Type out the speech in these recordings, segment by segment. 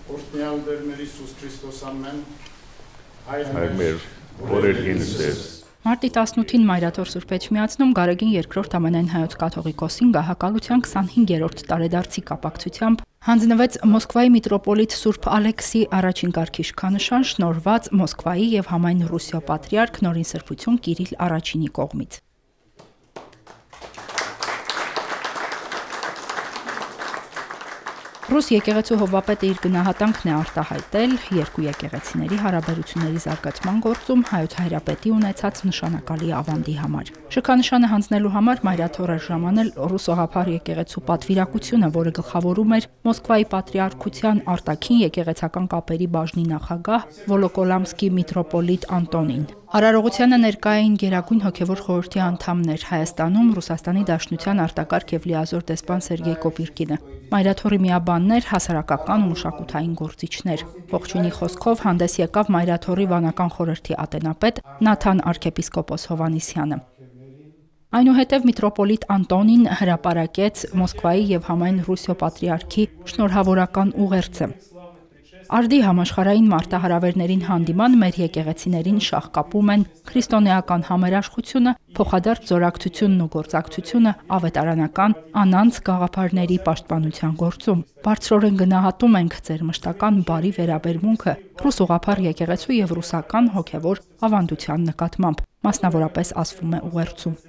Օրհնյալ Տեր մեր Հիսուս Քրիստոս ամեն Հայր մեր, որեր ինձ Մարտի 18-ին Մայրաթոր Սուրբ Էջմիածնում Գարեգին II ամենայն հայոց կաթողիկոսին գահակալության 25-րդ տարեդարձի կապակցությամբ հանձնվեց Մոսկվայի միտրոպոլիտ Սուրբ Ալեքսի առաջին կարգի իշխանության շնորհված Մոսկվայի եւ համայն Ռուսիա պատրիարք Նորին Սրբություն Կիրիլ առաջինի կողմից։ Ռուս եկեղեցու հովվապետը իր գնահատանքն է արտահայտել երկու եկեղեցիների հարաբերությունների զարգացման գործում հայոց հայրապետի ունեցած նշանակալի ավանդի համար։ Շքանշանը հանձնելու համար Մայրաթոր էր ժամանել ռուս ուղղափառ եկեղեցու պատվիրակությունը, որը գլխավորում էր Մոսկվայի պատրիարքության արտաքին եկեղեցական կապերի բաժնի նախագահ Վոլոկոլամսկի միտրոպոլիտ Անտոնին։ Արարողությանը ներկա էին Գերագույն հոգևոր խորհրդի անդամներ Հայաստանում Ռուսաստանի Դաշնության արտակարգ եւ լիազոր դեսպան Սերգեյ Կոպիրկինը, Մայրաթորի միաբաններ, հասարակական ու մշակութային գործիչներ։ Ողջույնի խոսքով հանդես եկավ Մայրաթորի վանական խորհրդի ատենապետ Նաթան arczepiskopos Հովանիսյանը։ Այնուհետև միտրոպոլիտ Անտոնին հրապարակեց Մոսկվայի եւ համայն Ռուսիա պատրիարքի շնորհավորական ուղերձը։ Արդի համաշխարհային մարտահրավերներին հանդիման մեր եկեղեցիներին շաղկապում են քրիստոնեական համերաշխությունը, փոխադարձ զորակցությունն ու գործակցությունը ավետարանական անանց գաղափարների պաշտպանության գործում։ Բարձրորեն գնահատում ենք ձեր մշտական բարի վերաբերմունքը ռուս ուղղափառ եկեղեցու եւ ռուսական հոգևոր ավանդության նկատմամբ, մասնավորապես ասվում է ուղերձում։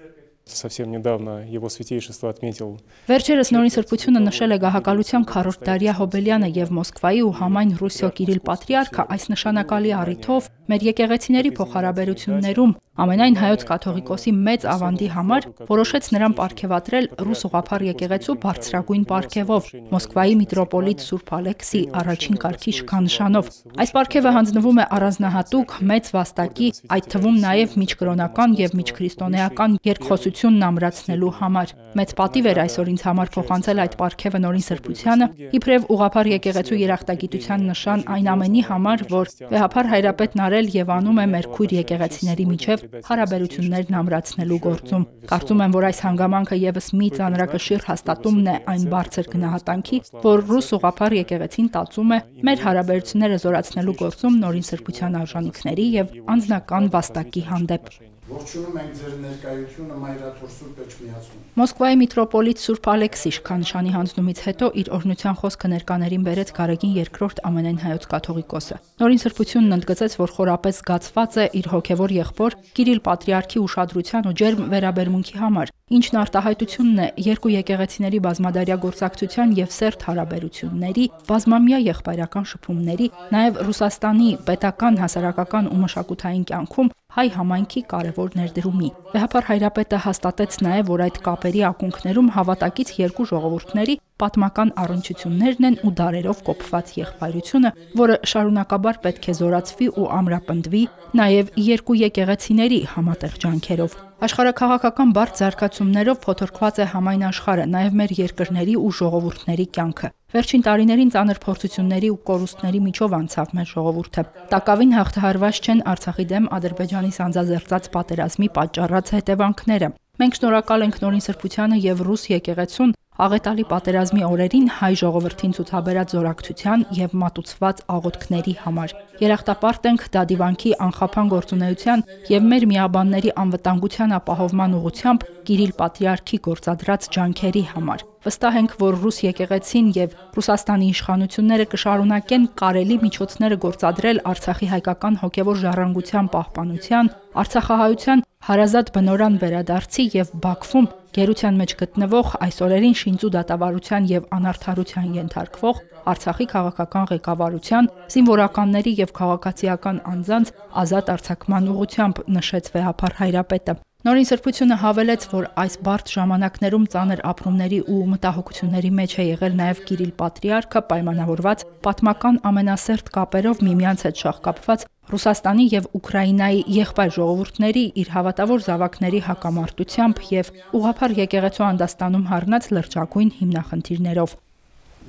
Совсем недавно его святейшество отметил. Վերջերս Նորին Սրբությունը նշել է գահակալության 4-րդ Դարիա Հոբելյանը եւ Մոսկվայի ու համայն Ռուսիա Կիրիլ Պատրիարքը այս նշանակալի առիթով մեր եկեղեցիների փոխհարաբերություններում ամենայն հայոց կաթողիկոսի մեծ ավանդի համար որոշեց նրան պարգևատրել ռուս ուղղափառ եկեղեցու բարձրագույն պարգևով Մոսկվայի միտրոպոլիտ Սուրբ Ալեքսի առաջին կարգի շքանշանով։ Այս պարգևը հանձնվում է առանձնահատուկ մեծ վաստակի, այդ թվում նաև միջկրոնական եւ միջքրիստոնեական երկխոսությունն ամրացնելու համար։ Մեծ պատիվ էր այսօր ինձ համար փոխանցել այդ պարգևը Նորին Սրբությանը, իբրև ուղղափառ եկեղեցու երախտագիտության նշան այն ամենի համար, որ վեհափառ հայրապետն արել եւ անում է մեր քույր եկեղեցիների միջև հարաբերություններն ամրացնելու գործում։ Կարծում եմ, որ այս հանգամանքը եւս մի ծանրակշիռ հաստատումն է այն բարձր գնահատանքի, որ ռուս ուղղափառ եկեղեցին տածում է մեր հարաբերությունները զորացնելու գործում Նորին Սրբության արժանինքների եւ անձնական վաստակի հանդեպ։ Ողջունում ենք ձեր ներկայությունը Մայրաթոր Սուրբ Էջմիածնում։ Մոսկվայի միտրոպոլիտ Սուրբ Ալեքսի շքանշանի հանձնումից հետո իր օրհնության խոսքը ներկաներին բերեց Գարեգին II ամենայն հայոց կաթողիկոսը։ Նորին Սրբությունն ընդգծեց, որ խորապես զգացված է իր հոգևոր եղբոր Կիրիլ Պատրիարքի ուշադրության ու ջերմ վերաբերմունքի համար, ինչն արտահայտությունն է երկու եկեղեցիների բազմադարյա գործակցության եւ սերտ հարաբերությունների, բազմամյա եղբայրական շփումների, նաեւ Ռուսաստանի պետական, հասարակական ու մշակութային կյանքում հայ համայնքի կարևոր ներդրումի։ Վեհափառ հայրապետը հաստատեց նաև, որ այդ կապերի ակունքներում հավատակից երկու ժողովուրդների պատմական առնչություններն են ու դարերով կոփված եղբայրությունը, որը շարունակաբար պետք է զորացվի ու ամրապնդվի նաև երկու եկեղեցիների համատեղ ջանքերով։ Աշխարհաքաղաքական բարդ զարգացումներով փոթորկված է համայն աշխարհը, նաև մեր երկրների ու ժողովուրդների կյանքը։ Վերջին տարիներին ծանր փորձությունների ու կորուստների միջով անցավ մեր ժողովուրդը։ Տակավին հաղթահարված չեն Արցախի դեմ Ադրբեջանի սանձազերծած պատերազմի պատճառած հետևանքները։ Մենք շնորհակալ ենք Նորին Սրբությանը եւ ռուս եկեղեցուն աղետալի պատերազմի օրերին հայ ժողովրդին ցուցաբերած զորակցության եւ մատուցված աղոթքների համար։ Երախտապարտ ենք դադիվանքի անխափան գործունեության եւ մեր միաբանների անվտանգության ապահովման ուղղությամբ Կիրիլ Պատրիարքի գործադրած ջանքերի համար։ Վստահ ենք, որ ռուս եկեղեցին եւ Ռուսաստանի իշխանությունները կշարունակեն կարելի միջոցները գործադրել Արցախի հայկական հոգեվոր ժառանգության պահպանության, Արցախահայության հարազատ բնորան վերադարձի եւ Բաքվում գերության մեջ գտնվող այս օրերին շինծու դատավարության եւ անարդարության ենթարկվող Արցախի քաղաքական ղեկավարության, զինվորականների եւ քաղաքացիական անձանց ազատ արձակման ուղղությամբ նշեց վեհափառ հայրապետը։ Նորին Սրբությունը հավելեց, որ այս բարդ ժամանակներում ծանր ապրումների ու մտահոգությունների մեջ է եղել նաև Կիրիլ Պատրիարքը, պայմանավորված պատմական ամենասերտ կապերով միմյանց հետ շաղկապված Ռուսաստանի եւ Ուկրաինայի եղբայր ժողովուրդների իր հավատավոր զավակների հակամարտությամբ եւ ուղղափառ եկեղեցու անդաստանում հառնած լրջագույն հիմնախնդիրներով։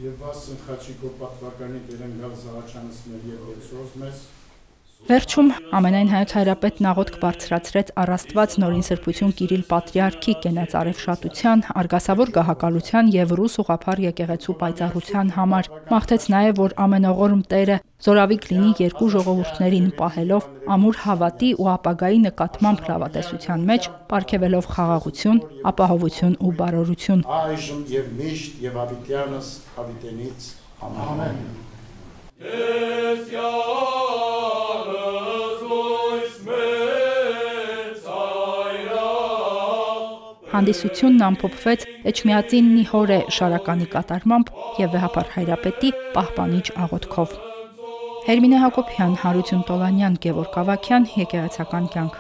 Եվ ասեն Խաչիկո պատվականի դերեն գալ Զաղաչյանս մեր եկեղեցուով մեզ Վերջում ամենայն հայոց հայրապետն աղոթք բարձրացրեց առաստված նորին սրբություն Կիրիլ Պատրիարքի կենացարևշատության, արգասավոր գահակալության եւ ռուս ուղղափառ եկեղեցու պայծառության համար։ Մաղթեց նաեւ, որ ամենողորմ Տերը զորավիք լինի երկու ժողովուրդներին պահելով ամուր հավատի ու ապագայի նկատմամբ լավատեսության մեջ, պարգևելով խաղաղություն, ապահովություն ու բարօրություն։ Այժմ եւ միշտ եւ հավիտյանս հավիտենից ամեն։ Հանդիսությունն ամփոփվեց Էջմիածիննի հորե շարականի կատարմամբ եւ վեհապար հայրապետի պահպանիչ աղոթքով։ Հերմինե Հակոբյան, Հարություն Տոլանյան, Գևորգ Ավագյան, Եկեղեցական կյանք։